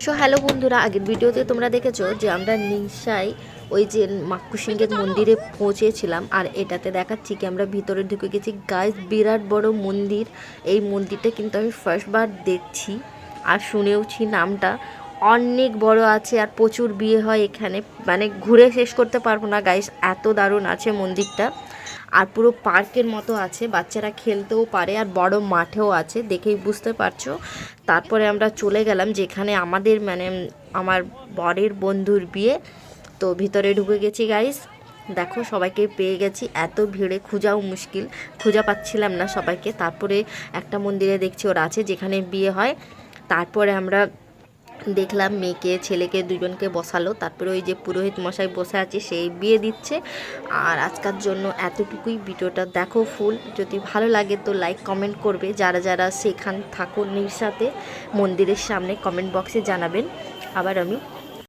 So hello বন্ধুরা, আগের ভিডিওতে তোমরা দেখেছো যে আমরা নিশায় ওই যে মাক্কুসিংহের মন্দিরে পৌঁছেছিলাম, আর এটাতে দেখাচ্ছি কি আমরা ভিতরে ঢুকে গেছি। গাইস, বিরাট বড় মন্দির। এই মন্দিরটা কিন্তু আমি ফার্স্টবার দেখছি আর শুনেওছি নামটা। অনেক বড় আছে আর প্রচুর বিয়ে হয় এখানে, মানে ঘুরে শেষ করতে পারবো না গাইস, এত দারুণ আছে মন্দিরটা। আর পুরো পার্কের মতো আছে, বাচ্চারা খেলতেও পারে আর বড় মাঠেও আছে, দেখেই বুঝতে পারছো। তারপরে আমরা চলে গেলাম যেখানে আমাদের মানে আমার বরের বন্ধুর বিয়ে। তো ভিতরে ঢুকে গেছি গাইস। দেখো সবাইকে পেয়ে গেছি, এত ভিড়ে খোঁজাও মুশকিল, খোঁজা পাচ্ছিলাম না সবাইকে। তারপরে একটা মন্দিরে দেখছি ওরা আছে যেখানে বিয়ে হয়। তারপরে আমরা দেখলাম মেয়েকে ছেলেকে দুজনকে বসালো, তারপরে ওই যে পুরোহিত মশাই বসে আছে সেই বিয়ে দিচ্ছে। আর আজকের জন্য এতটুকুই, ভিডিওটা দেখো ফুল। যদি ভালো লাগে তো লাইক কমেন্ট করবে, যারা যারা সেখান থাকো নির সাথে মন্দিরের সামনে কমেন্ট বক্সে জানাবেন। আবার আমি